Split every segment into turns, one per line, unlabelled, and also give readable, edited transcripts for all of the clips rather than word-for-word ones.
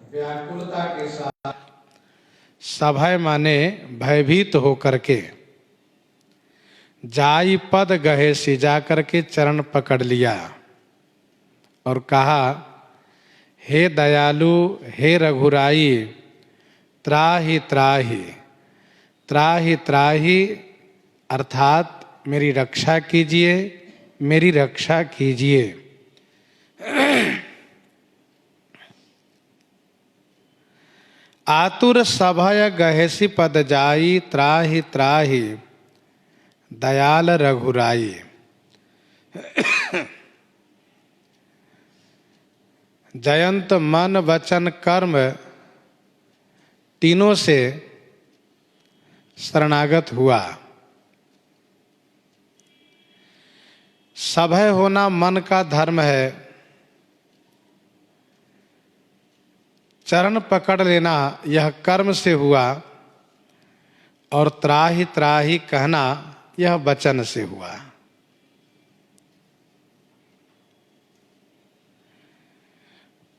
व्याकुलता के साथ सभय माने भयभीत होकर के, जाई पद गहे सिजा करके चरण पकड़ लिया और कहा, हे दयालु, हे रघुराई, त्राहि त्राहि। त्राहि त्राहि अर्थात मेरी रक्षा कीजिए, मेरी रक्षा कीजिए। आतुर सभय गहेसी पद जाई, त्राहि त्राहि दयाल रघुराई। जयंत मन वचन कर्म तीनों से शरणागत हुआ। सभय होना मन का धर्म है, चरण पकड़ लेना यह कर्म से हुआ, और त्राहि त्राहि कहना यह वचन से हुआ।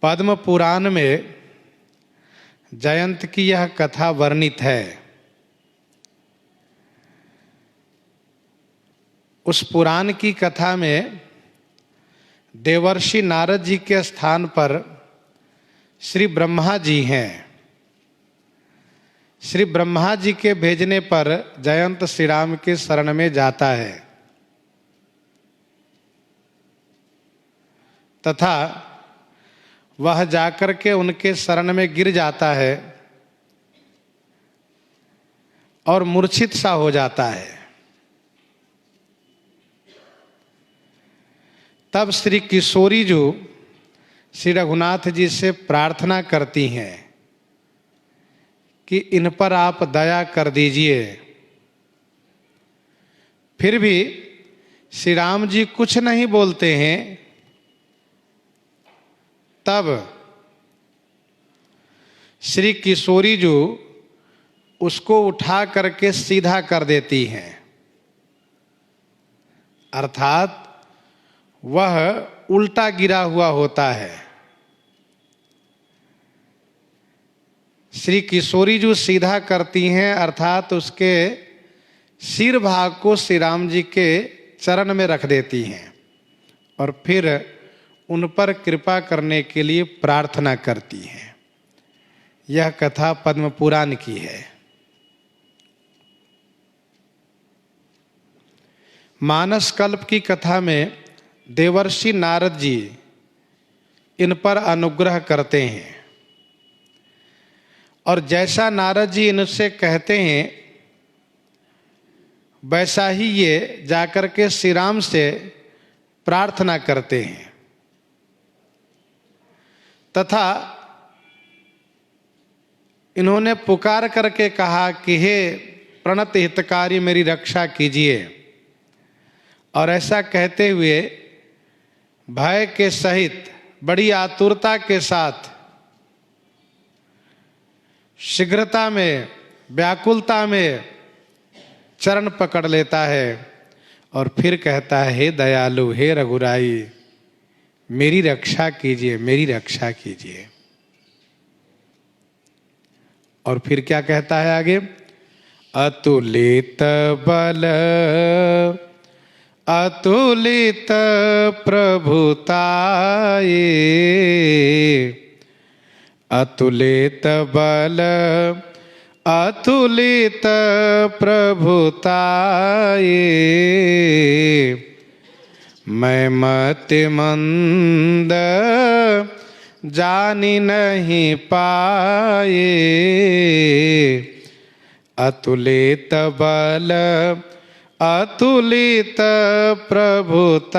पद्म पुराण में जयंत की यह कथा वर्णित है। उस पुराण की कथा में देवर्षि नारद जी के स्थान पर श्री ब्रह्मा जी हैं। श्री ब्रह्मा जी के भेजने पर जयंत श्री राम के शरण में जाता है तथा वह जाकर के उनके शरण में गिर जाता है और मूर्छित सा हो जाता है। तब श्री किशोरी जो श्री रघुनाथ जी से प्रार्थना करती हैं कि इन पर आप दया कर दीजिए। फिर भी श्री राम जी कुछ नहीं बोलते हैं। तब श्री किशोरी जो उसको उठा करके सीधा कर देती हैं, अर्थात वह उल्टा गिरा हुआ होता है। श्री किशोरी जो सीधा करती हैं, अर्थात उसके सिर भाग को श्री राम जी के चरण में रख देती हैं और फिर उन पर कृपा करने के लिए प्रार्थना करती हैं। यह कथा पद्म पुराण की है। मानस कल्प की कथा में देवर्षि नारद जी इन पर अनुग्रह करते हैं और जैसा नारद जी इनसे कहते हैं वैसा ही ये जाकर के श्री राम से प्रार्थना करते हैं तथा इन्होंने पुकार करके कहा कि हे प्रणत हितकारी, मेरी रक्षा कीजिए। और ऐसा कहते हुए भय के सहित बड़ी आतुरता के साथ शीघ्रता में, व्याकुलता में चरण पकड़ लेता है और फिर कहता है, हे दयालु, हे रघुराई, मेरी रक्षा कीजिए, मेरी रक्षा कीजिए। और फिर क्या कहता है आगे? अतुलित बल अतुलित प्रभुताये, अतुलित बल अतुलित प्रभुताये, मैं मति मंद जानी नहीं पाए, अतुलित बल अतुलित प्रभुताये।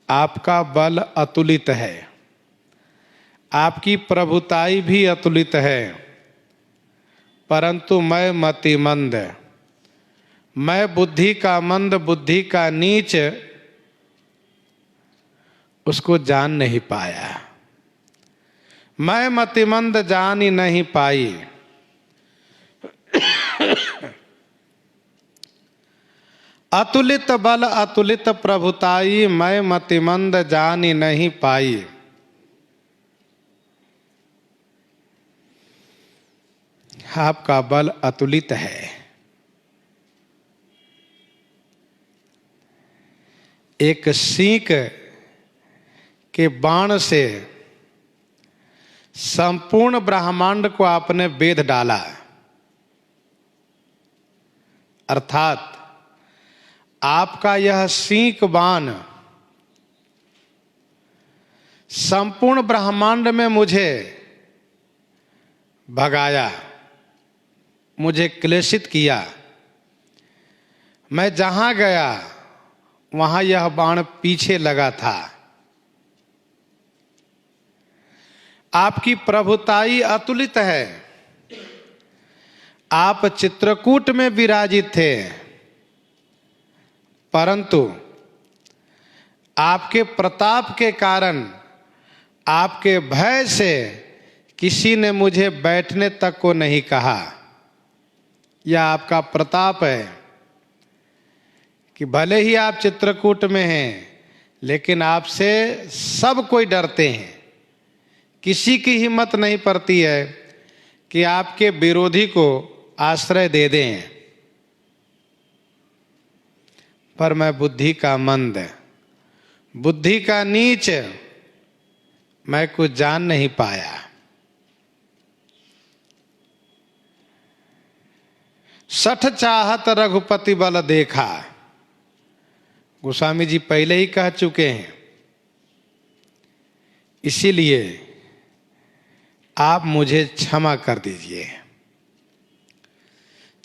आपका बल अतुलित है, आपकी प्रभुताई भी अतुलित है, परंतु मैं मतिमंद, मैं बुद्धि का मंद, बुद्धि का नीच उसको जान नहीं पाया। मैं मतिमंद जान ही नहीं पाई। अतुलित बल अतुलित प्रभुताई, मैं मतिमंद जानी नहीं पाई। आपका बल अतुलित है। एक सींग के बाण से संपूर्ण ब्रह्मांड को आपने बेध डाला, अर्थात आपका यह सींग बाण संपूर्ण ब्रह्मांड में मुझे भगाया, मुझे क्लेशित किया। मैं जहां गया वहां यह बाण पीछे लगा था। आपकी प्रभुताई अतुलित है। आप चित्रकूट में विराजित थे, परंतु आपके प्रताप के कारण, आपके भय से किसी ने मुझे बैठने तक को नहीं कहा। यह आपका प्रताप है कि भले ही आप चित्रकूट में हैं, लेकिन आपसे सब कोई डरते हैं। किसी की हिम्मत नहीं पड़ती है कि आपके विरोधी को आश्रय दे दें। पर मैं बुद्धि का मंद, बुद्धि का नीच, मैं कुछ जान नहीं पाया। सठ चाहत रघुपति बल देखा। गोस्वामी जी पहले ही कह चुके हैं, इसीलिए आप मुझे क्षमा कर दीजिए।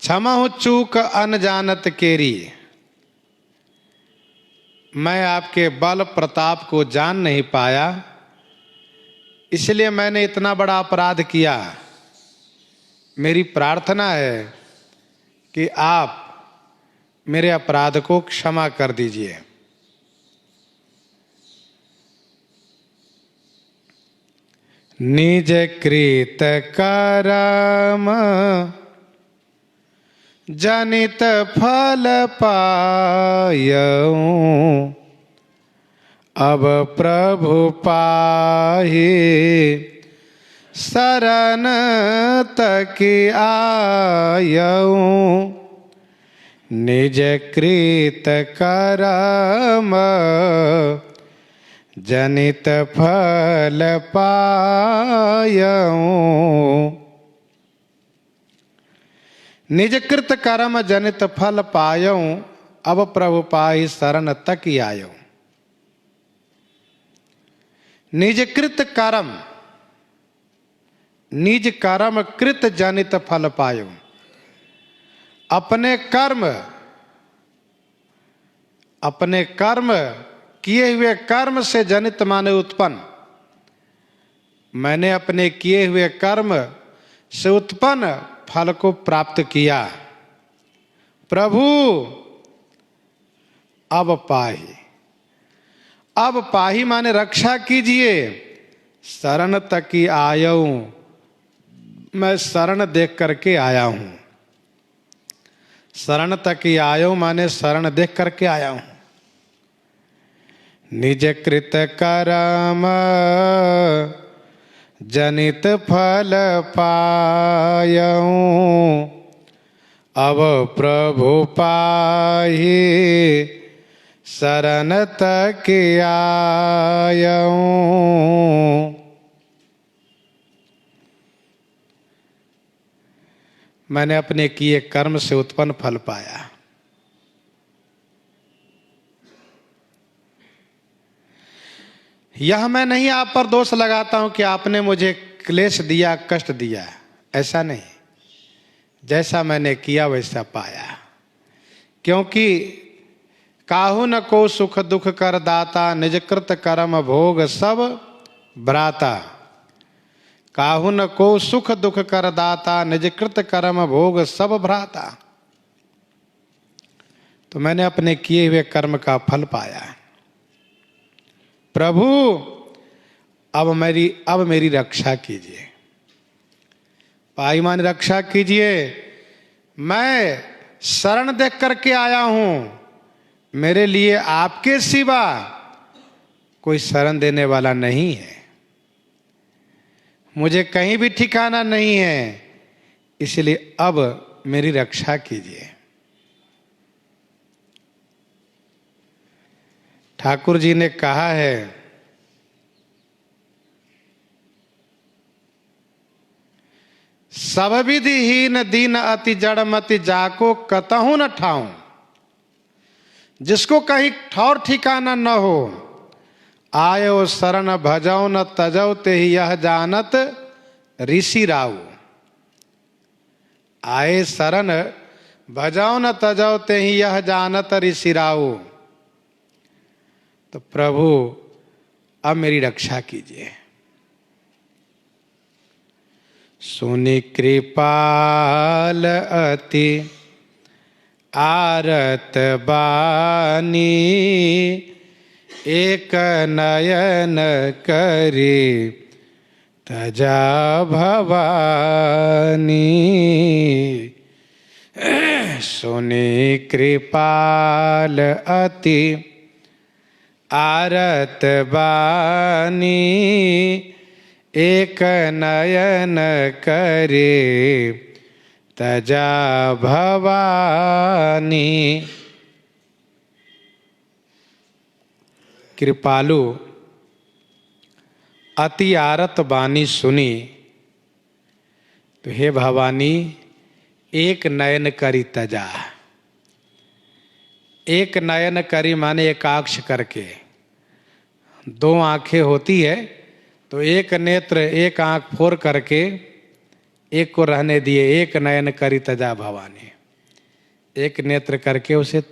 क्षमा हो चूक अनजानत केरी। मैं आपके बल प्रताप को जान नहीं पाया, इसलिए मैंने इतना बड़ा अपराध किया। मेरी प्रार्थना है कि आप मेरे अपराध को क्षमा कर दीजिए। निज कृत कर्म जनित फल पायऊं, अब प्रभु पाहि शरण तक आयऊं। निज कृत कर्म जनित फल पायऊं। निज कृत कर्म जनित फल पायऊं, अब प्रभु पाहि शरण तक आयऊं। निज कृत कर्म, निज कर्म कृत जनित फल पायऊं। अपने कर्म किए हुए कर्म से जनित माने उत्पन्न। मैंने अपने किए हुए कर्म से उत्पन्न फल को प्राप्त किया। प्रभु अब पाहि, अब पाहि माने रक्षा कीजिए। शरण तक ही आयऊं, मैं शरण देख करके आया हूं। शरण तक ही आयऊं माने शरण देख करके आया हूं। निज कृत कर्म जनित फल पायऊं, अब प्रभु पाहि शरण तक आयऊं। मैंने अपने किए कर्म से उत्पन्न फल पाया। यह मैं नहीं आप पर दोष लगाता हूं कि आपने मुझे क्लेश दिया, कष्ट दिया, ऐसा नहीं। जैसा मैंने किया वैसा पाया। क्योंकि काहू न को सुख दुख कर दाता, निज कृत कर्म भोग सब भ्राता। काहू न को सुख दुख कर दाता, निज कृत कर्म भोग सब भ्राता। तो मैंने अपने किए हुए कर्म का फल पाया। प्रभु अब मेरी रक्षा कीजिए। पाई मान रक्षा कीजिए। मैं शरण देख करके आया हूं, मेरे लिए आपके सिवा कोई शरण देने वाला नहीं है, मुझे कहीं भी ठिकाना नहीं है, इसलिए अब मेरी रक्षा कीजिए। ठाकुर जी ने कहा है, सब विधिहीन दीन अति जड़मति जाको कतहु न ठाऊं। जिसको कहीं ठौर ठिकाना न हो, आयो शरण भजौ न तजौ ते यह जानत ऋषि राव। आए शरण भजौ न तजौ ते यह जानत ऋषि राव। तो प्रभु अब मेरी रक्षा कीजिए। सुनि कृपाल अति आरत बानी, एक नयन करी तजा भवानी। सुनि कृपाल अति आरत बानी, एक नयन करे तजा भवानी। कृपालु अति आरत बानी सुनी, तो हे भवानी एक नयन करी तजा। एक नयन करी माने एकाक्ष करके, दो आंखें होती है तो एक नेत्र एक आंख फोर करके एक को रहने दिए। एक नयन करी तजा भवानी, एक नेत्र करके उसे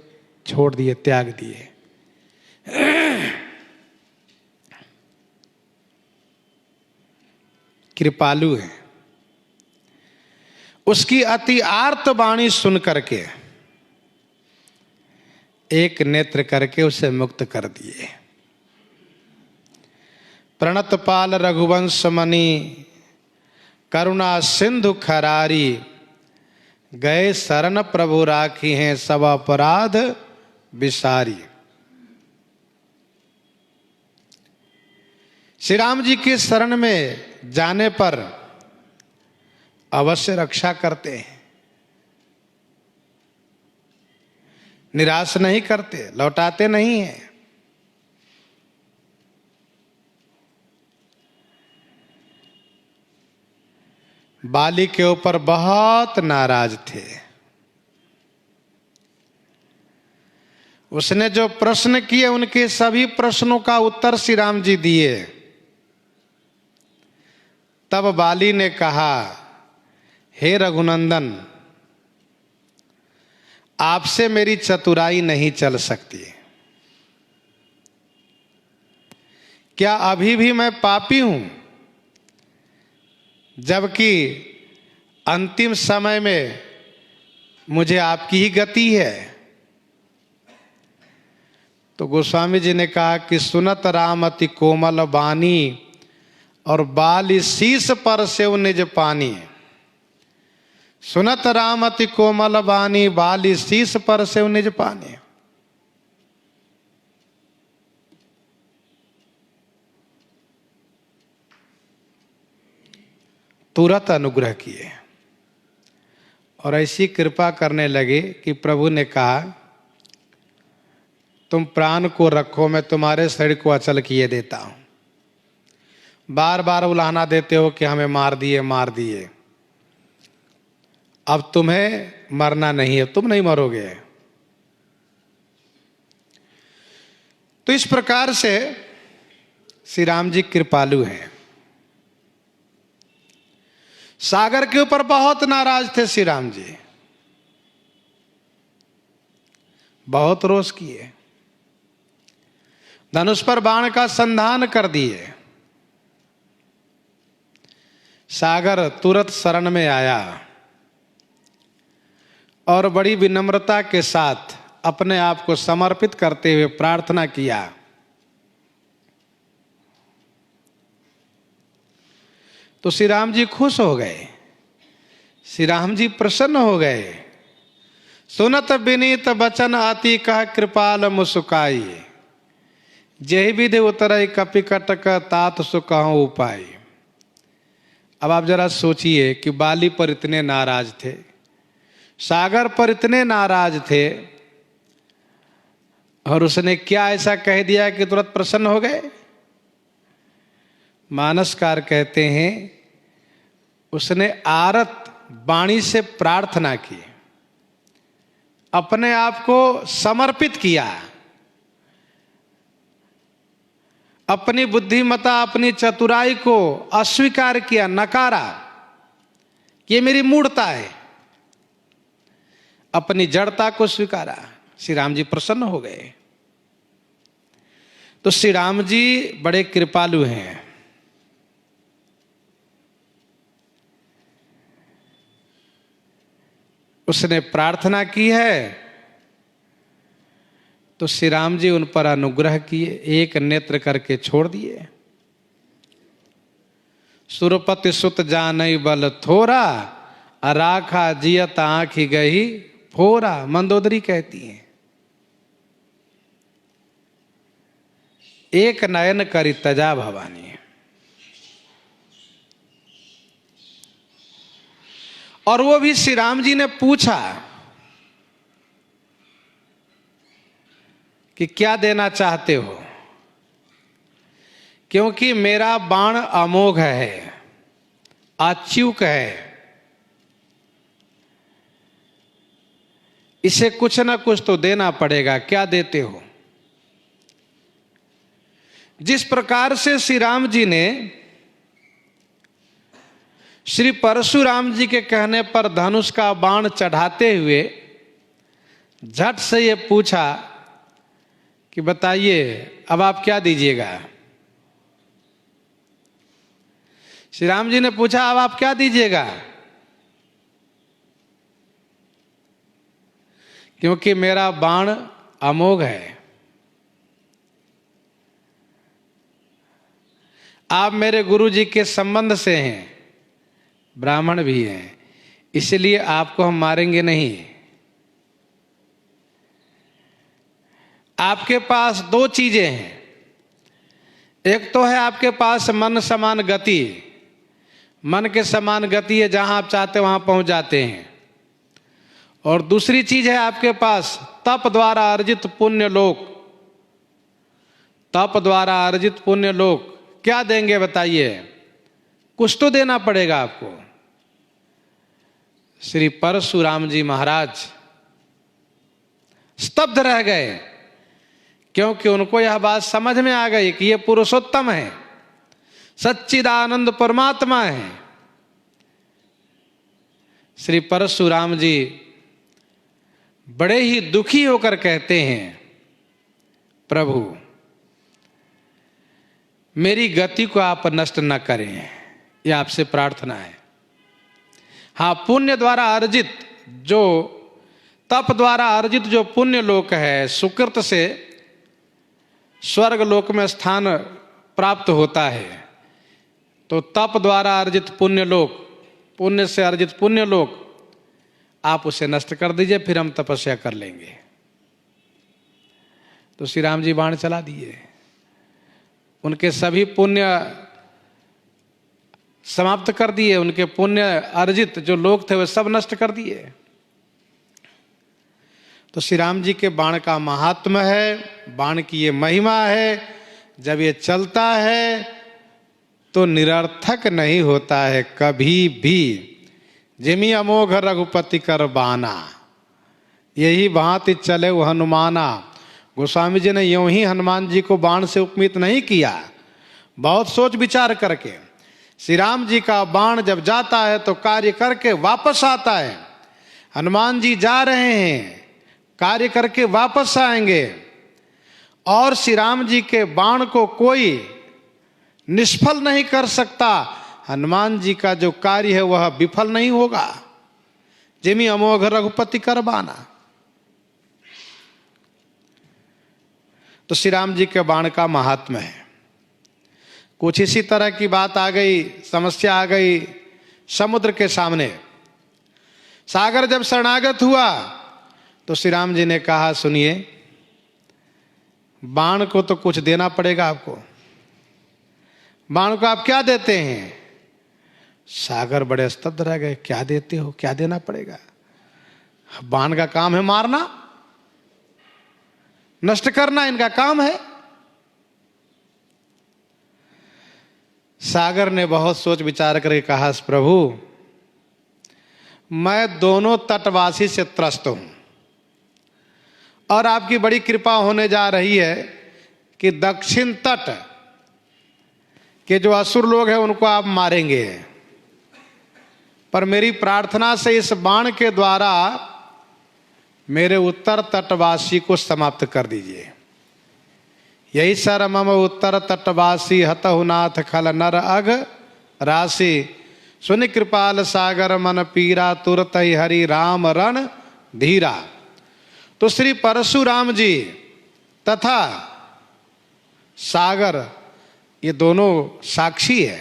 छोड़ दिए, त्याग दिए। कृपालु है। उसकी अति आर्त वाणी सुन करके एक नेत्र करके उसे मुक्त कर दिए। प्रणत पाल रघुवंश मणि करुणा सिंधु खरारी, गए शरण प्रभु राखी हैं सब अपराध विसारी। श्री राम जी के शरण में जाने पर अवश्य रक्षा करते हैं, निराश नहीं करते, लौटाते नहीं हैं। बाली के ऊपर बहुत नाराज थे। उसने जो प्रश्न किए उनके सभी प्रश्नों का उत्तर श्री राम जी दिए। तब बाली ने कहा, हे रघुनंदन, आपसे मेरी चतुराई नहीं चल सकती। क्या अभी भी मैं पापी हूं, जबकि अंतिम समय में मुझे आपकी ही गति है? तो गोस्वामी जी ने कहा कि सुनत राम अति कोमल बानी, और बाली शीस पर सेव निज पानी। सुनत राम अति कोमल बानी, बाली शीस पर सेव निज पानी। तुरंत अनुग्रह किए और ऐसी कृपा करने लगे कि प्रभु ने कहा, तुम प्राण को रखो, मैं तुम्हारे शरीर को अचल किए देता हूं। बार बार उलाहना देते हो कि हमें मार दिए मार दिए, अब तुम्हें मरना नहीं है, तुम नहीं मरोगे। तो इस प्रकार से श्री राम जी कृपालु हैं। सागर के ऊपर बहुत नाराज थे श्री राम जी, बहुत रोष किए, धनुष पर बाण का संधान कर दिए। सागर तुरंत शरण में आया और बड़ी विनम्रता के साथ अपने आप को समर्पित करते हुए प्रार्थना किया, तो श्री राम जी खुश हो गए, श्री राम जी प्रसन्न हो गए। सुनत विनीत बचन अति कह कृपाल मुसुकाई, जेहि विधि उतरई कपि कटक तात सुकहु उपाय। अब आप जरा सोचिए कि बाली पर इतने नाराज थे, सागर पर इतने नाराज थे, और उसने क्या ऐसा कह दिया कि तुरंत प्रसन्न हो गए। मानसकार कहते हैं उसने आरत वाणी से प्रार्थना की, अपने आप को समर्पित किया, अपनी बुद्धिमत्ता अपनी चतुराई को अस्वीकार किया, नकारा, ये मेरी मूढ़ता है, अपनी जड़ता को स्वीकारा। श्री राम जी प्रसन्न हो गए। तो श्री राम जी बड़े कृपालु हैं। उसने प्रार्थना की है तो श्री राम जी उन पर अनुग्रह किए, एक नेत्र करके छोड़ दिए। सुरपति सुत जानई बल थोरा, अराखा जियत आँखी गही फोरा। मंदोदरी कहती है एक नयन करी तजा भवानी। और वो भी श्री राम जी ने पूछा कि क्या देना चाहते हो, क्योंकि मेरा बाण अमोघ है, अच्युक है, इसे कुछ ना कुछ तो देना पड़ेगा, क्या देते हो। जिस प्रकार से श्री राम जी ने श्री परशुराम जी के कहने पर धनुष का बाण चढ़ाते हुए झट से ये पूछा कि बताइए अब आप क्या दीजिएगा। श्री राम जी ने पूछा अब आप क्या दीजिएगा, क्योंकि मेरा बाण अमोघ है, आप मेरे गुरु जी के संबंध से हैं, ब्राह्मण भी हैं, इसलिए आपको हम मारेंगे नहीं। आपके पास दो चीजें हैं, एक तो है आपके पास मन समान गति, मन के समान गति है, जहां आप चाहते वहां पहुंच जाते हैं। और दूसरी चीज है आपके पास तप द्वारा अर्जित पुण्य लोक। तप द्वारा अर्जित पुण्य लोक क्या देंगे बताइए, कुछ तो देना पड़ेगा आपको। श्री परशुराम जी महाराज स्तब्ध रह गए, क्योंकि उनको यह बात समझ में आ गई कि ये पुरुषोत्तम है, सच्चिदानंद परमात्मा है। श्री परशुराम जी बड़े ही दुखी होकर कहते हैं, प्रभु मेरी गति को आप नष्ट न करें, यह आपसे प्रार्थना है। हाँ, पुण्य द्वारा अर्जित जो तप द्वारा अर्जित जो पुण्य लोक है, सुकृत से स्वर्ग लोक में स्थान प्राप्त होता है, तो तप द्वारा अर्जित पुण्य लोक, पुण्य से अर्जित पुण्य लोक आप उसे नष्ट कर दीजिए, फिर हम तपस्या कर लेंगे। तो श्री राम जी बाण चला दिए, उनके सभी पुण्य समाप्त कर दिए, उनके पुण्य अर्जित जो लोग थे वे सब नष्ट कर दिए। तो श्री राम जी के बाण का महात्म्य है, बाण की ये महिमा है, जब ये चलता है तो निरर्थक नहीं होता है कभी भी। जिमि अमोघ रघुपति कर बाना, यही भांति चले वो हनुमाना। गोस्वामी जी ने यूं ही हनुमान जी को बाण से उपमित नहीं किया, बहुत सोच विचार करके। श्री राम जी का बाण जब जाता है तो कार्य करके वापस आता है। हनुमान जी जा रहे हैं, कार्य करके वापस आएंगे, और श्री राम जी के बाण को कोई निष्फल नहीं कर सकता। हनुमान जी का जो कार्य है वह विफल नहीं होगा। जिमि अमोघ रघुपति कर बाना। तो श्री राम जी के बाण का महात्म्य है। कुछ इसी तरह की बात आ गई, समस्या आ गई समुद्र के सामने। सागर जब शरणागत हुआ तो श्री राम जी ने कहा, सुनिए, बाण को तो कुछ देना पड़ेगा आपको। बाण को आप क्या देते हैं? सागर बड़े स्तब्ध रह गए, क्या देते हो, क्या देना पड़ेगा? बाण का काम है मारना, नष्ट करना इनका काम है। सागर ने बहुत सोच विचार करके कहा, प्रभु मैं दोनों तटवासी से त्रस्त हूं और आपकी बड़ी कृपा होने जा रही है कि दक्षिण तट के जो असुर लोग हैं उनको आप मारेंगे, पर मेरी प्रार्थना से इस बाण के द्वारा मेरे उत्तर तटवासी को समाप्त कर दीजिए। यही सर मम उत्तर तटवासी हतहु नाथ खल नर अग राशि, सुन कृपाल सागर मन पीरा तुरत ही हरि राम रण धीरा। तो श्री परशुराम जी तथा सागर ये दोनों साक्षी है।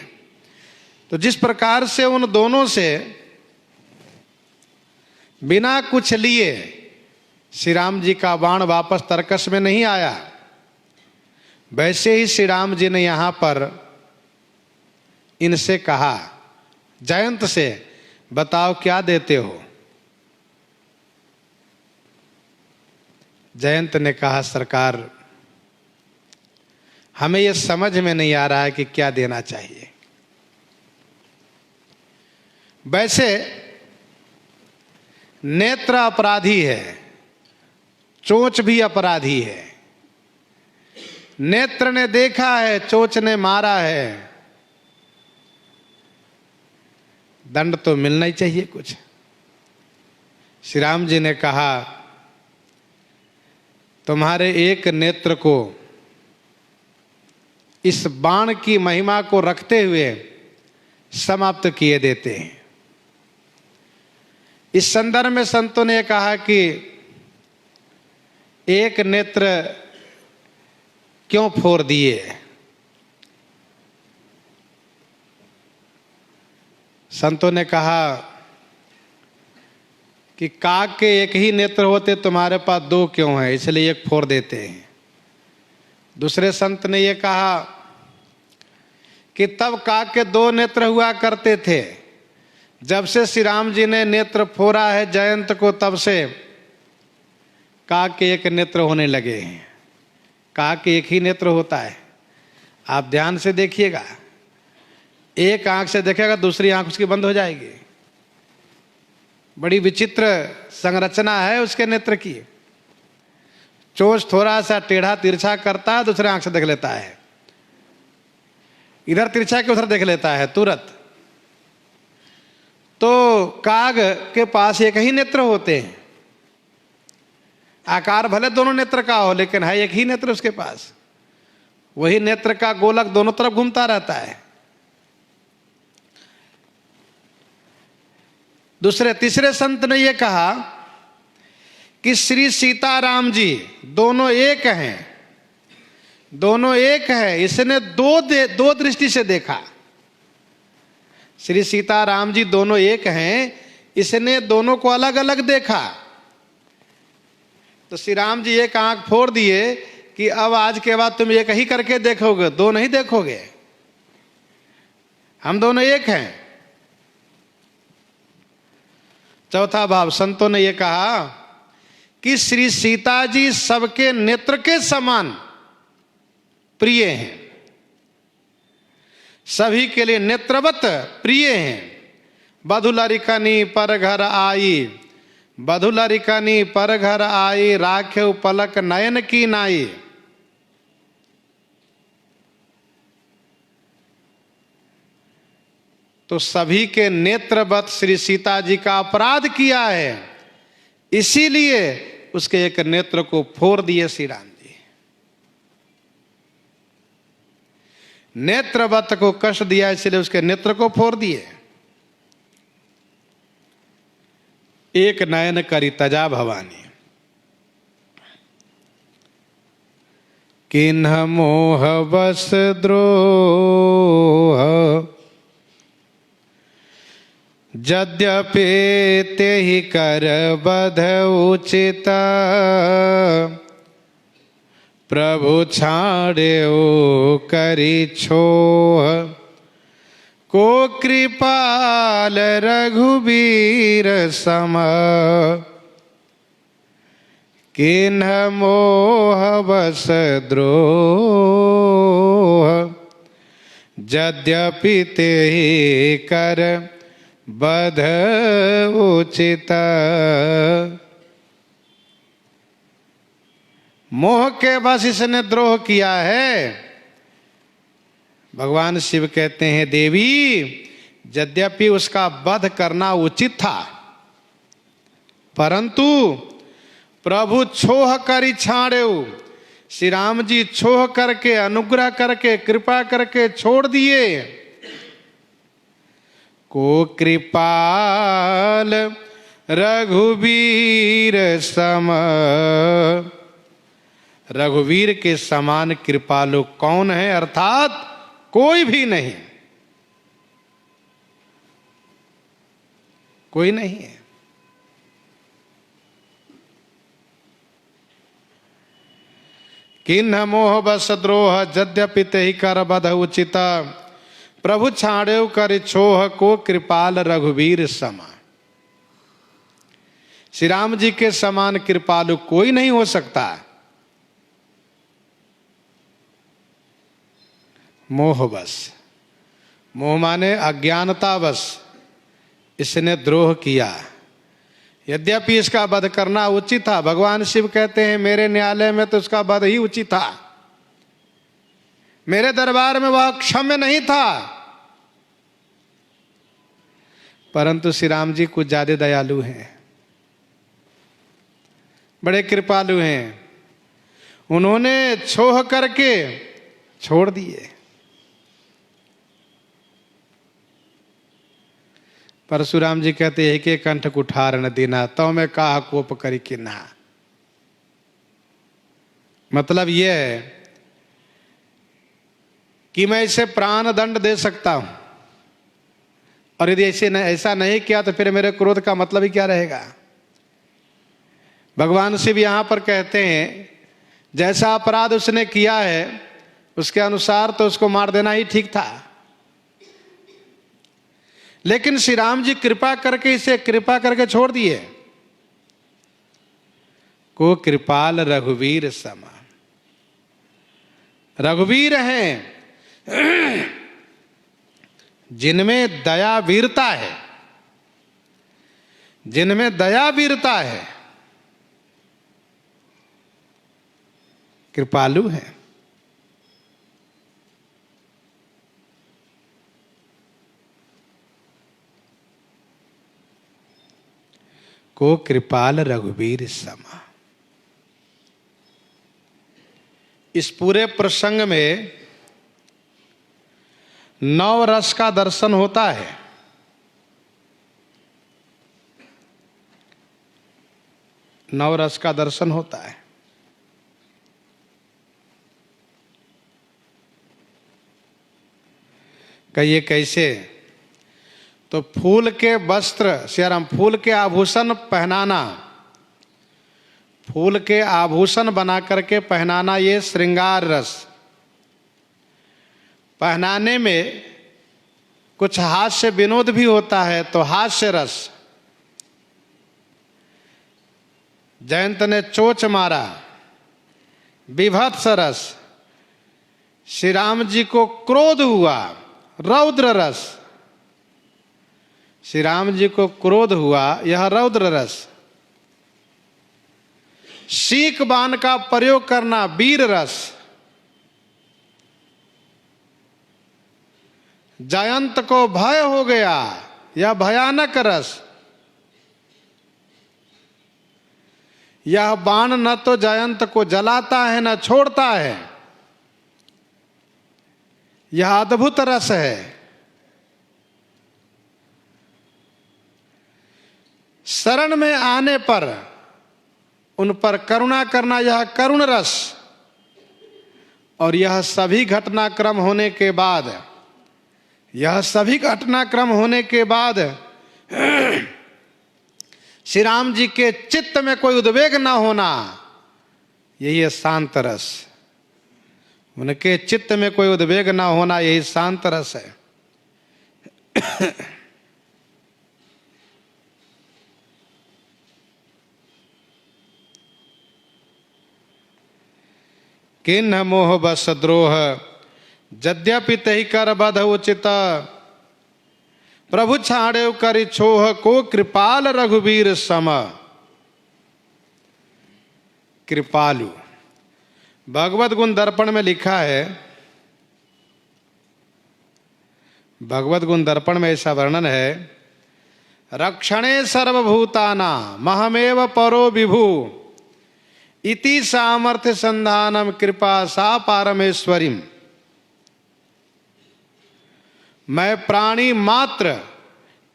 तो जिस प्रकार से उन दोनों से बिना कुछ लिए श्री राम जी का बाण वापस तरकस में नहीं आया, वैसे ही श्री राम जी ने यहां पर इनसे कहा, जयंत से, बताओ क्या देते हो? जयंत ने कहा, सरकार हमें यह समझ में नहीं आ रहा है कि क्या देना चाहिए। वैसे नेत्र अपराधी है, चोंच भी अपराधी है। नेत्र ने देखा है, चोंच ने मारा है, दंड तो मिलना ही चाहिए कुछ। श्री राम जी ने कहा, तुम्हारे एक नेत्र को इस बाण की महिमा को रखते हुए समाप्त किए देते हैं। इस संदर्भ में संतों ने कहा कि एक नेत्र क्यों फोड़ दिए? संतों ने कहा कि काग के एक ही नेत्र होते, तुम्हारे पास दो क्यों है, इसलिए एक फोड़ देते हैं। दूसरे संत ने यह कहा कि तब काग के दो नेत्र हुआ करते थे, जब से श्री राम जी ने नेत्र फोड़ा है जयंत को, तब से काग के एक नेत्र होने लगे हैं। काग के एक ही नेत्र होता है, आप ध्यान से देखिएगा। एक आंख से देखेगा, दूसरी आंख उसकी बंद हो जाएगी। बड़ी विचित्र संरचना है उसके नेत्र की। चोंच थोड़ा सा टेढ़ा तिरछा करता है, दूसरे आंख से देख लेता है, इधर तिरछा के उधर देख लेता है तुरंत। तो काग के पास एक ही नेत्र होते हैं, आकार भले दोनों नेत्र का हो, लेकिन है एक ही नेत्र उसके पास। वही नेत्र का गोलक दोनों तरफ घूमता रहता है। दूसरे तीसरे संत ने यह कहा कि श्री सीताराम जी दोनों एक हैं, दोनों एक है। इसने दो दृष्टि से देखा। श्री सीताराम जी दोनों एक हैं, इसने दोनों को अलग अलग देखा। तो श्री राम जी एक आंख फोड़ दिए कि अब आज के बाद तुम एक ही करके देखोगे, दो नहीं देखोगे, हम दोनों एक हैं। चौथा भाव संतों ने यह कहा कि श्री सीता जी सबके नेत्र के समान प्रिय हैं, सभी के लिए नेत्रवत प्रिय हैं। बधुलरिकनी पर घर आई, बधुलरिकनी पर घर आई, राखेउ पलक नयन की नाई। तो सभी के नेत्रवत श्री सीता जी का अपराध किया है, इसीलिए उसके एक नेत्र को फोड़ दिए श्री राम जी। नेत्रवत को कष्ट दिया, इसलिए उसके नेत्र को फोड़ दिए। एक नयन करी तजा भवानी, किन्ह मोह बस द्रोह, यद्यपि ते ही कर बध उचित, प्रभु छाड़े ओ करी छोह, को कृपाल रघुबीर सम, किन्ह मोह बस द्रोह, यद्यपि ते ही कर बध उचित। मोह के बस इसने द्रोह किया है। भगवान शिव कहते हैं देवी, यद्यपि उसका वध करना उचित था, परंतु प्रभु छोह करी छाड़ेऊ, श्री राम जी छोह करके, अनुग्रह करके, कृपा करके छोड़ दिए। को कृपाल रघुवीर सम, रघुवीर के समान कृपालु कौन है? अर्थात कोई भी नहीं, कोई नहीं है। किन्ह मोह बस द्रोह, यद्यपि ते ही कर बध उचित, प्रभु छाड़ेव कर छोह, को कृपाल रघुवीर समा। श्री राम जी के समान कृपालु कोई नहीं हो सकता। मोह बस, मोह माने अज्ञानता बस इसने द्रोह किया। यद्यपि इसका वध करना उचित था, भगवान शिव कहते हैं मेरे न्यायालय में तो उसका वध ही उचित था, मेरे दरबार में वह क्षम्य नहीं था, परंतु श्री राम जी कुछ ज्यादा दयालु हैं, बड़े कृपालु हैं, उन्होंने छोह करके छोड़ दिए। परशुराम जी कहते हैं कि कंठ कुठार न देना, तो मैं कहा कोप करी कि ना। मतलब यह है कि मैं इसे प्राण दंड दे सकता हूं, और यदि ऐसा नहीं किया तो फिर मेरे क्रोध का मतलब ही क्या रहेगा। भगवान शिव यहां पर कहते हैं जैसा अपराध उसने किया है उसके अनुसार तो उसको मार देना ही ठीक था, लेकिन श्री राम जी कृपा करके इसे कृपा करके छोड़ दिए। को कृपाल रघुवीर समा, रघुवीर हैं जिनमें दया वीरता है, जिनमें दया वीरता है, कृपालु हैं। को कृपाल रघुवीर समा। इस पूरे प्रसंग में 9 रस का दर्शन होता है। नौ रस का दर्शन होता है। कहिए कैसे? तो फूल के वस्त्र श्रीराम, फूल के आभूषण पहनाना, फूल के आभूषण बना करके पहनाना, ये श्रृंगार रस। पहनाने में कुछ हास्य विनोद भी होता है, तो हास्य रस। जयंत ने चोच मारा, विभत्स रस। श्री राम जी को क्रोध हुआ, रौद्र रस। श्री राम जी को क्रोध हुआ, यह रौद्र रस। सीख बाण का प्रयोग करना, वीर रस। जयंत को भय हो गया, यह भयानक रस। यह बाण न तो जयंत को जलाता है न छोड़ता है, यह अद्भुत रस है। शरण में आने पर उन पर करुणा करना, यह करुण रस। और यह सभी घटनाक्रम होने के बाद, यह सभी घटनाक्रम होने के बाद श्री राम जी के चित्त में कोई उद्वेग ना होना, यही है शांत रस। उनके चित्त में कोई उद्वेग ना होना, यही शांत रस है। किन्ह मोह बस द्रोह, यद्यपि तहि कर बध उचित। प्रभु छाड़े करि छोह, को कृपाल रघुवीर सम। कृपालु, भगवत गुण दर्पण में लिखा है, भगवत गुण दर्पण में ऐसा वर्णन है, रक्षणे सर्वभूताना महमेव परो विभु, इति सामर्थ्य संधानम कृपा सा पारमेश्वरीम। मैं प्राणी मात्र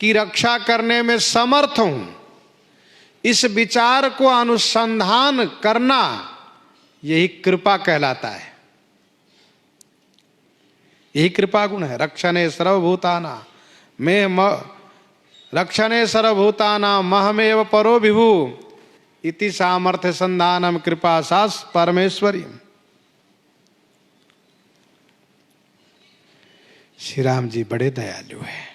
की रक्षा करने में समर्थ हूं, इस विचार को अनुसंधान करना यही कृपा कहलाता है। यही कृपा गुण है। रक्षणे सर्वभूताना रक्षणे सर्वभूताना महमेव परो विभु, इति सामर्थ्य संधानम कृपा सास परमेश्वरी। श्री राम जी बड़े दयालु हैं।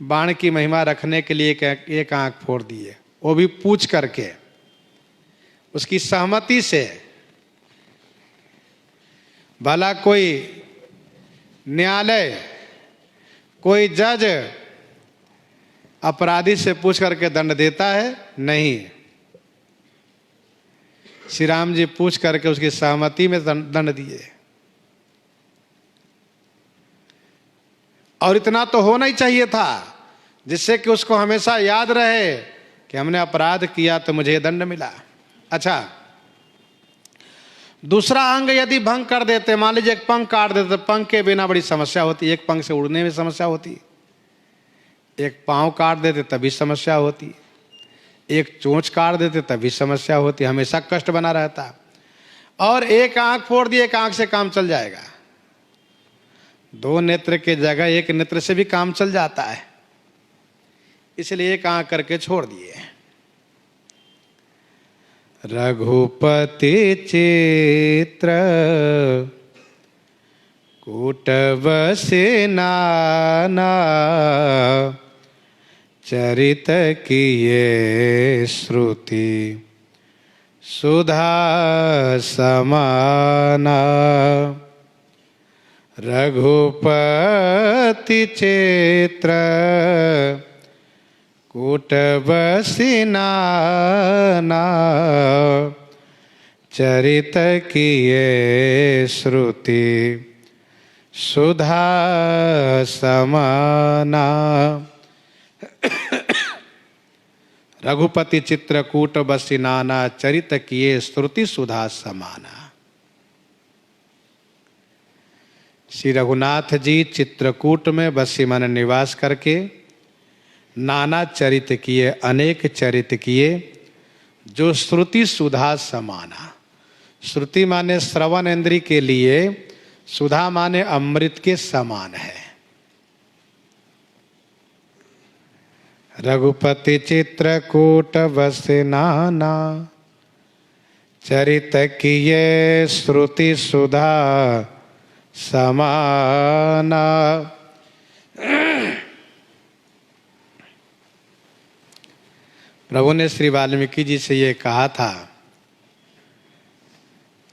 बाण की महिमा रखने के लिए एक आंख फोड़ दिए, वो भी पूछ करके, उसकी सहमति से। भला कोई न्यायालय, कोई जज अपराधी से पूछ करके दंड देता है? नहीं। श्री राम जी पूछ करके उसकी सहमति में दंड दिए। और इतना तो होना ही चाहिए था जिससे कि उसको हमेशा याद रहे कि हमने अपराध किया तो मुझे दंड मिला। अच्छा, दूसरा अंग यदि भंग कर देते, मान लीजिए एक पंख काट देते, तो पंख के बिना बड़ी समस्या होती, एक पंख से उड़ने में समस्या होती, एक पांव काट देते तभी समस्या होती, एक चोंच काट देते तभी समस्या होती, हमेशा कष्ट बना रहता। और एक आंख फोड़ दिए, एक आंख से काम चल जाएगा। दो नेत्र के जगह एक नेत्र से भी काम चल जाता है, इसलिए एक आंख करके छोड़ दिए। रघुपति चित्र कूटबसी नाना, चरित किए श्रुति सुधा समाना। रघुपति चित्र कूटबसी नाना, चरित किए श्रुति सुधा समाना। रघुपति चित्रकूट बसी नाना, चरित किए श्रुति सुधा समाना। श्री रघुनाथ जी चित्रकूट में बसी मन निवास करके नाना चरित किए, अनेक चरित किए, जो श्रुति सुधा समाना। श्रुति माने श्रवण इंद्री के लिए, सुधा माने अमृत के समान है। रघुपति चित्रकूट बसी नाना, चरित किए श्रुति सुधा समाना। प्रभु ने श्री वाल्मीकि जी से ये कहा था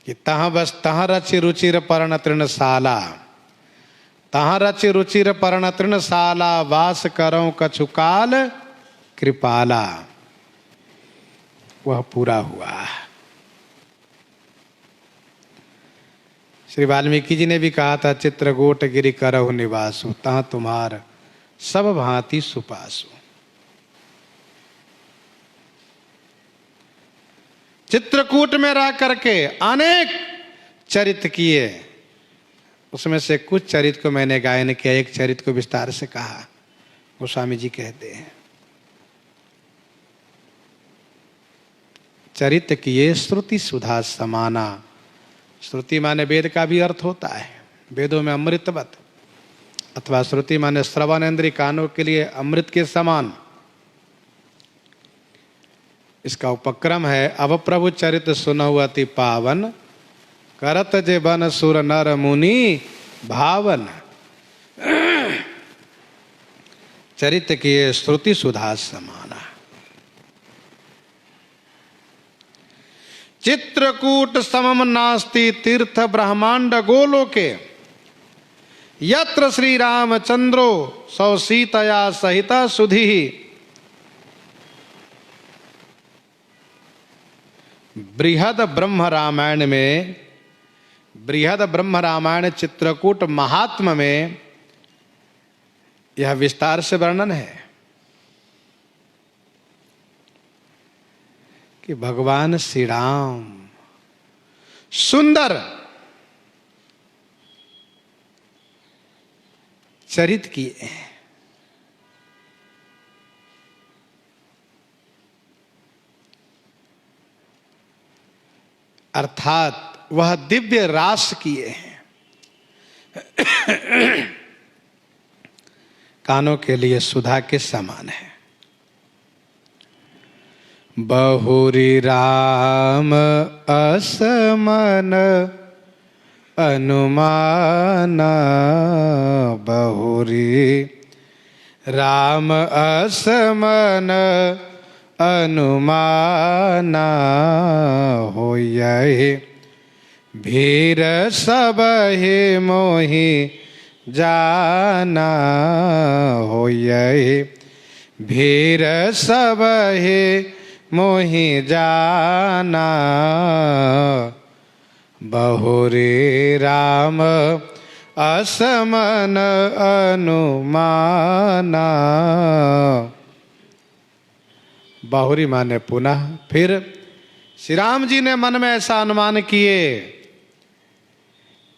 कि तहाँ बस तहाँ रचि रुचिर पर्ण तृणशाला, तहाँ रचि रुचिर पर्ण तृणशाला, वास करऊं कछुकाल कृपाला। वह पूरा हुआ। श्री वाल्मीकि जी ने भी कहा था, चित्रकूट गिरि करहु निवासु, तहाँ तुम्हार सब भांति सुपासु। चित्रकूट में रह करके अनेक चरित किए, उसमें से कुछ चरित को मैंने गायन किया, एक चरित को विस्तार से कहा। गोस्वामी जी कहते हैं, चरित किए श्रुति सुधा समाना। श्रुति माने वेद का भी अर्थ होता है, वेदों में अमृतवत, अथवा श्रुति माने श्रवण इंद्रिय, कानों के लिए अमृत के समान। इसका उपक्रम है, अब प्रभु चरित सुनहु अति पावन, करत जे बन सुर नर मुनि भावन। चरित किए श्रुति सुधा समाना। चित्रकूट समम नास्ति तीर्थ ब्रह्मांड गोलोके, यत्र श्री रामचंद्रो सौ सीतया सहिता सुधि। बृहद ब्रह्म रामायण में, बृहद ब्रह्म रामायण चित्रकूट महात्म में यह विस्तार से वर्णन है कि भगवान श्री राम सुंदर चरित किए हैं। अर्थात वह दिव्य रास किए हैं। कानों के लिए सुधा के समान है। बहुरी राम असमन अनुमाना, बहुरी राम असमन अनुमाना, होय भीर सब हे मोहि जाना, होय भीर सब हे मोहि जाना, बहुरी राम असमन अनुमाना। बहुरी माने पुनः। फिर श्री राम जी ने मन में ऐसा अनुमान किए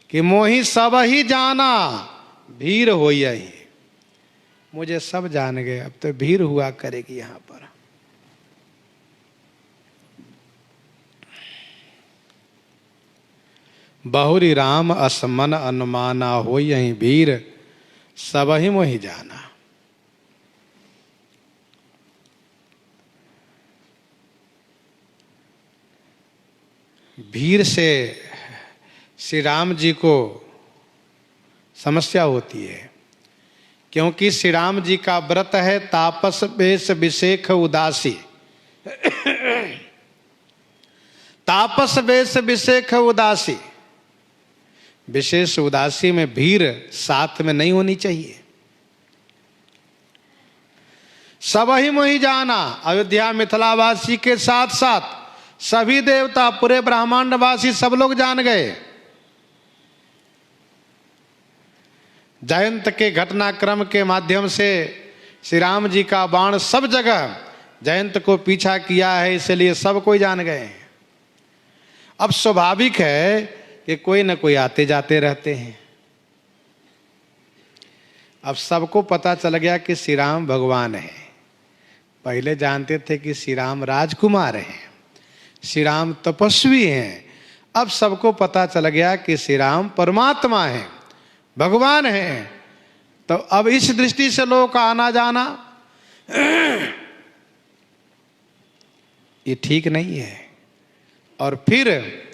कि मोहि सब ही जाना, भीड़ हो यही, मुझे सब जान गए, अब तो भीड़ हुआ करेगी यहां पर। बहुरी राम असमन अनुमाना, हो यही भीड़ सब ही मोहि जाना। भीड़ से श्री राम जी को समस्या होती है, क्योंकि श्री राम जी का व्रत है तापस वेश विशेख उदासी। तापस वेश विशेख उदासी, विशेष उदासी में भीड़ साथ में नहीं होनी चाहिए। सब ही मोहि जाना, अयोध्या मिथिलावासी के साथ साथ सभी देवता, पूरे ब्रह्मांडवासी सब लोग जान गए। जयंत के घटनाक्रम के माध्यम से श्री राम जी का बाण सब जगह जयंत को पीछा किया है, इसलिए सब कोई जान गए हैं। अब स्वाभाविक है कि कोई न कोई आते जाते रहते हैं। अब सबको पता चल गया कि श्री राम भगवान है। पहले जानते थे कि श्री राम राजकुमार हैं, श्री राम तपस्वी हैं। अब सबको पता चल गया कि श्री राम परमात्मा हैं, भगवान हैं। तो अब इस दृष्टि से लोगों का आना जाना ये ठीक नहीं है। और फिर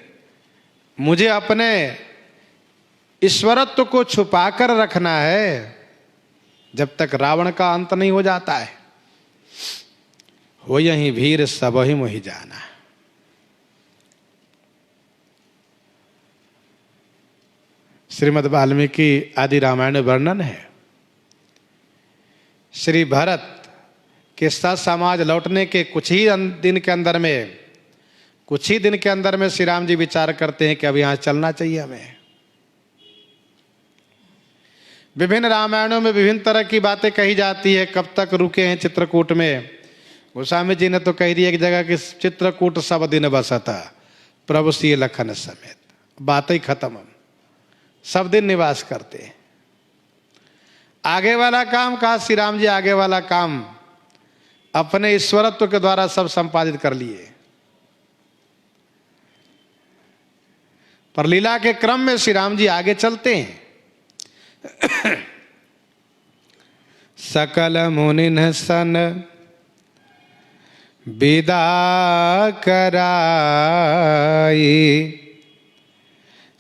मुझे अपने ईश्वरत्व को छुपाकर रखना है जब तक रावण का अंत नहीं हो जाता है। हो यही भीड़ सब ही मोहि जाना। श्रीमद् वाल्मीकि आदि रामायण वर्णन है। श्री भरत के साथ समाज लौटने के कुछ ही दिन के अंदर में श्री राम जी विचार करते हैं कि अब यहाँ चलना चाहिए हमें। विभिन्न रामायणों में विभिन्न तरह की बातें कही जाती है। कब तक रुके हैं चित्रकूट में? गोस्वामी जी ने तो कह दिया एक जगह कि चित्रकूट सब दिन बसता प्रभु सिय लखन समेत। बात ही खत्म, सब दिन निवास करते हैं। आगे वाला काम कहा श्री राम जी, आगे वाला काम अपने ईश्वरत्व के द्वारा सब संपादित कर लिए। पर लीला के क्रम में श्री राम जी आगे चलते हैं। सकल मुनिन सन विदा कराई,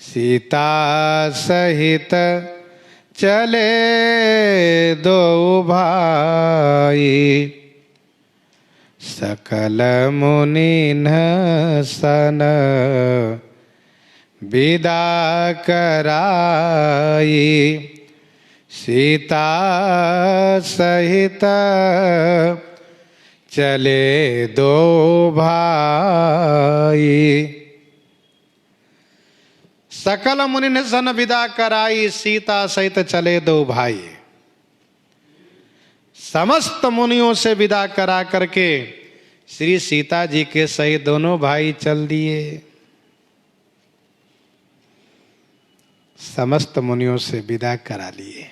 सीता सहित चले दो भाई, सकल मुनि सन विदा कराई, सीता सहित चले दो भाई। सकल मुनि सन विदा कराई, सीता सहित चले दो भाई। समस्त मुनियों से विदा करा करके श्री सीता जी के सहित दोनों भाई चल दिए। समस्त मुनियों से विदा करा लिए।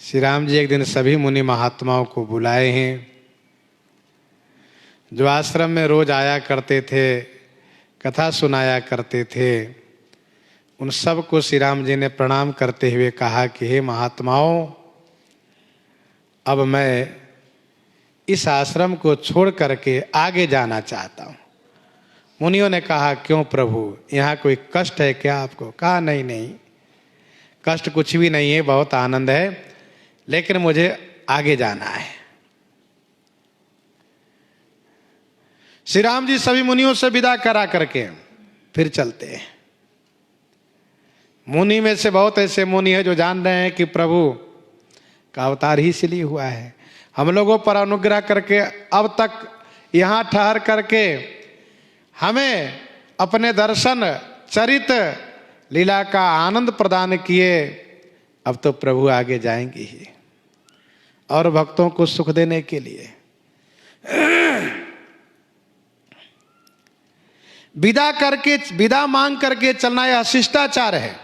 श्री राम जी एक दिन सभी मुनि महात्माओं को बुलाए हैं, जो आश्रम में रोज आया करते थे, कथा सुनाया करते थे। उन सब को श्री राम जी ने प्रणाम करते हुए कहा कि हे महात्माओं, अब मैं इस आश्रम को छोड़ करके आगे जाना चाहता हूँ। मुनियों ने कहा क्यों प्रभु, यहाँ कोई कष्ट है क्या आपको? कहा नहीं नहीं, कष्ट कुछ भी नहीं है, बहुत आनंद है, लेकिन मुझे आगे जाना है। श्री राम जी सभी मुनियों से विदा करा करके फिर चलते हैं। मुनि में से बहुत ऐसे मुनि हैं जो जान रहे हैं कि प्रभु का अवतार ही इसलिए हुआ है, हम लोगों पर अनुग्रह करके अब तक यहाँ ठहर करके हमें अपने दर्शन, चरित, लीला का आनंद प्रदान किए। अब तो प्रभु आगे जाएंगे ही और भक्तों को सुख देने के लिए। विदा मांग करके चलना यह शिष्टाचार है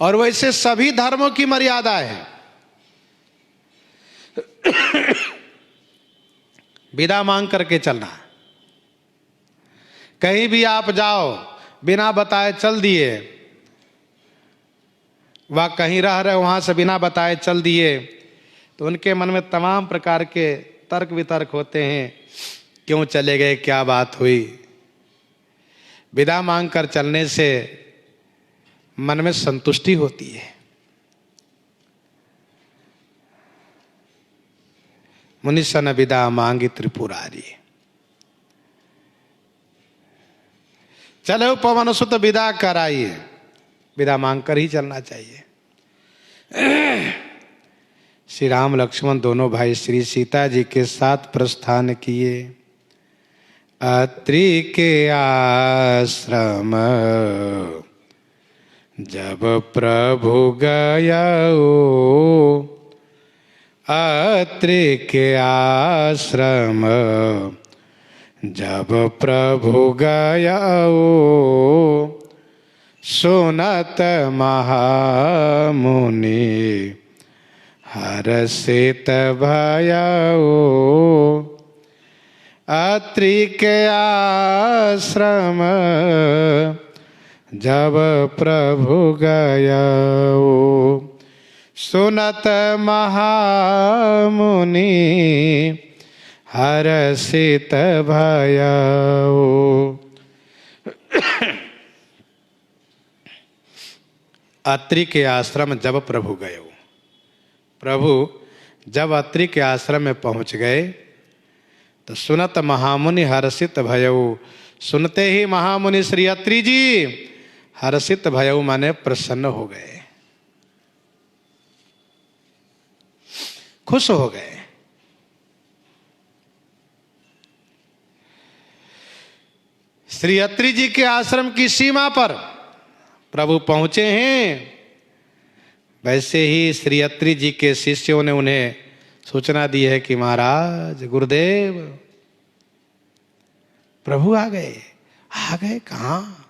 और वैसे सभी धर्मों की मर्यादा है। विदा मांग करके चलना। कहीं भी आप जाओ, बिना बताए चल दिए, वह कहीं रह रहे वहां से बिना बताए चल दिए, तो उनके मन में तमाम प्रकार के तर्क वितर्क होते हैं। क्यों चले गए, क्या बात हुई? विदा मांग कर चलने से मन में संतुष्टि होती है। मुनिसन विदा मांगी त्रिपुरारी, चलो पवन सुत विदा कराइए। विदा मांग कर ही चलना चाहिए। श्री राम लक्ष्मण दोनों भाई श्री सीता जी के साथ प्रस्थान किए। अत्रि के आश्रम जब प्रभु गयो, अत्रि के आश्रम जब प्रभु गयो, सुनत महामुनि हर्षित भयो। अत्रि के आश्रम जब प्रभु गयो, सुनत महामुनि हर्षित भयो। अत्रि के आश्रम जब प्रभु गयो, प्रभु जब अत्रि के आश्रम में पहुंच गए तो सुनत महामुनि हर्षित भयो। सुनते ही महामुनि श्री अत्रि जी हर्षित भयो माने प्रसन्न हो गए, खुश हो गए। श्री अत्रि जी के आश्रम की सीमा पर प्रभु पहुंचे हैं। वैसे ही श्री अत्रि जी के शिष्यों ने उन्हें सूचना दी है कि महाराज, गुरुदेव, प्रभु आ गए। आ गए कहाँ?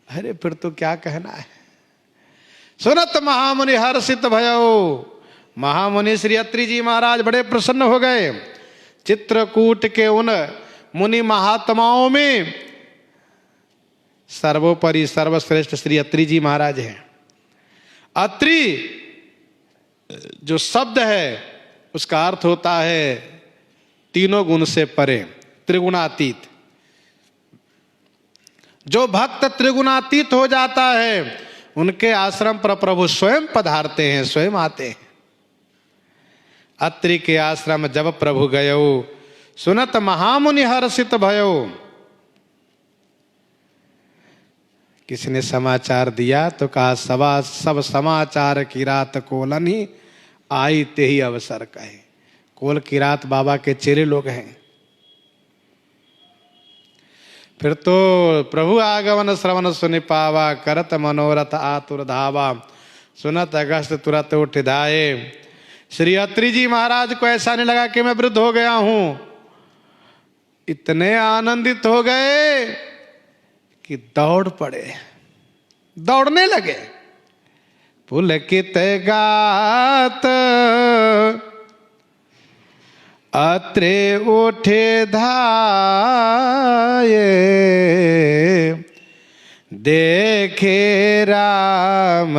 अरे फिर तो क्या कहना है। सुनत महामुनि हर्षित भयो। महामुनि श्री अत्रि जी महाराज बड़े प्रसन्न हो गए। चित्रकूट के उन मुनि महात्माओं में सर्वोपरि सर्वश्रेष्ठ श्री अत्रि जी महाराज हैं। अत्रि जो शब्द है उसका अर्थ होता है तीनों गुण से परे, त्रिगुणातीत। जो भक्त त्रिगुणातीत हो जाता है उनके आश्रम पर प्रभु स्वयं पधारते हैं, स्वयं आते हैं। अत्रि के आश्रम जब प्रभु गयो, सुनत महामुनि हर्षित भयो। किसी ने समाचार दिया तो कहा सब समाचार की रात कोलन ही आई ते ही अवसर कहे। कोल की रात बाबा के चेले लोग हैं। फिर तो प्रभु आगमन श्रवण सुनि पावा, करत मनोरथ आतुर धावा, सुनत अगस्त तुरत उठ धाये। श्री अत्रि जी महाराज को ऐसा नहीं लगा कि मैं वृद्ध हो गया हूं, इतने आनंदित हो गए कि दौड़ पड़े, दौड़ने लगे। पुलकित गात अत्रे उठे धाये, देखे राम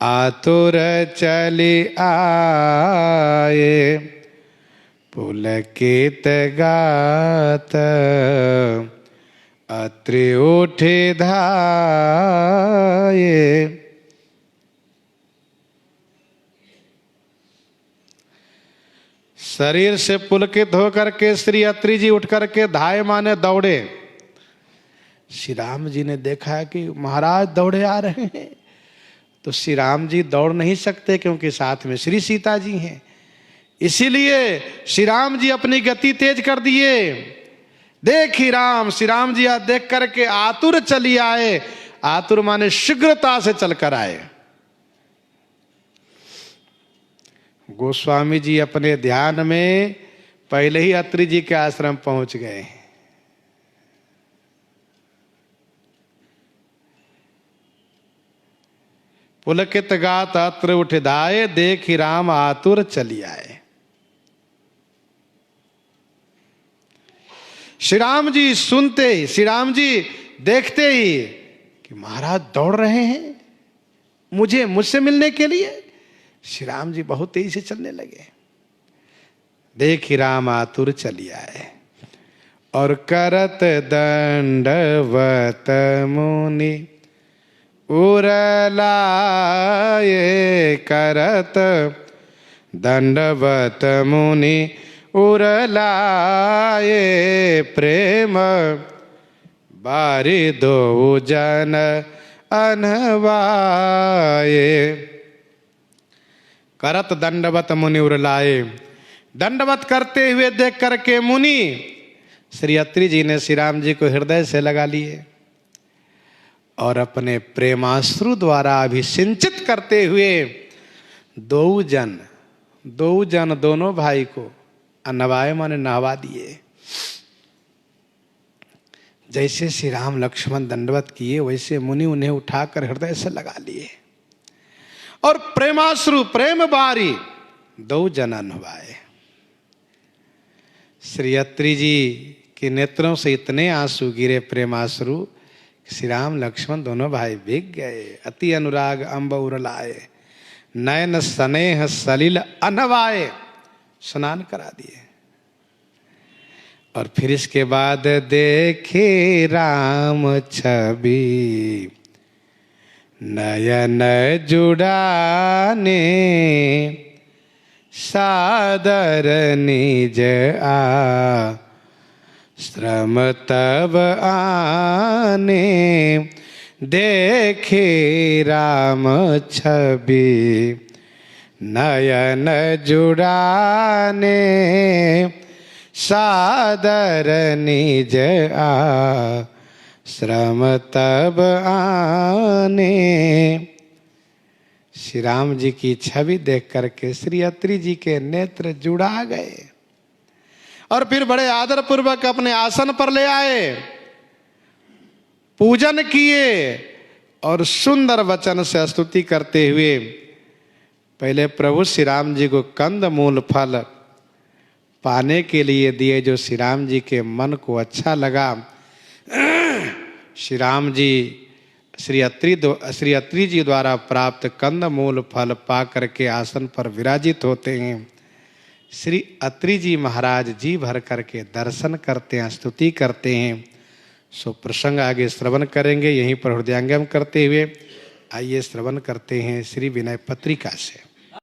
आतुर चली आए। पुलकित गात अत्रि उठे धाये। शरीर से पुलकित होकर के श्री अत्रि जी उठ करके धाये माने दौड़े। श्री राम जी ने देखा कि महाराज दौड़े आ रहे हैं, तो श्री राम जी दौड़ नहीं सकते क्योंकि साथ में श्री सीता जी हैं। इसीलिए श्री राम जी अपनी गति तेज कर दिए। देखी राम, श्री राम जी देख करके आतुर चली आए। आतुर माने शीघ्रता से चलकर आए। गोस्वामी जी अपने ध्यान में पहले ही अत्रि जी के आश्रम पहुंच गए। पुलकित गात अत्र उठ धाये, देखी राम आतुर चली आए। श्री राम जी सुनते ही, श्री राम जी देखते ही कि महाराज दौड़ रहे हैं मुझसे मिलने के लिए, श्री राम जी बहुत तेजी से चलने लगे। देखी राम आतुर चली आए और करत दंडवत मुनि उरलाए। करत दंडवत मुनि उरलाए, प्रेम बारी दो जन अनवाए। करत दंडवत मुनि उरलाए, दंडवत करते हुए देख करके मुनि श्री अत्रि जी ने श्री राम जी को हृदय से लगा लिए और अपने प्रेमाश्रु द्वारा अभिसिंचित करते हुए दो जन दोनों भाई को अनवाए माने नहवा दिए। जैसे श्री राम लक्ष्मण दंडवत किए वैसे मुनि उन्हें उठाकर हृदय से लगा लिए और प्रेमाश्रु प्रेम बारी दो जन अनवाए। श्री अत्रि जी के नेत्रों से इतने आंसू गिरे प्रेमाश्रु, श्री राम लक्ष्मण दोनों भाई भीग गए। अति अनुराग अंब उरलाए, नयन स्नेह सलिल अनवाए, स्नान करा दिए। और फिर इसके बाद देखे राम छवि नयन जुड़ाने, सादर निज श्रम तब आने। देखे राम छवि नयन जुड़ाने, सादर निज श्रम तब आने। श्री राम जी की छवि देख करके श्री अत्रि जी के नेत्र जुड़ा गए और फिर बड़े आदर पूर्वक अपने आसन पर ले आए, पूजन किए और सुंदर वचन से स्तुति करते हुए पहले प्रभु श्री राम जी को कंद मूल फल पाने के लिए दिए, जो श्री राम जी के मन को अच्छा लगा। श्री राम जी श्री अत्रि जी द्वारा प्राप्त कंद मूल फल पा करके आसन पर विराजित होते हैं। श्री अत्रि जी महाराज जी भर करके दर्शन करते हैं, स्तुति करते हैं। सो प्रसंग आगे श्रवण करेंगे। यहीं पर हृदयंगम करते हुए आइए श्रवण करते हैं श्री विनय पत्रिका से।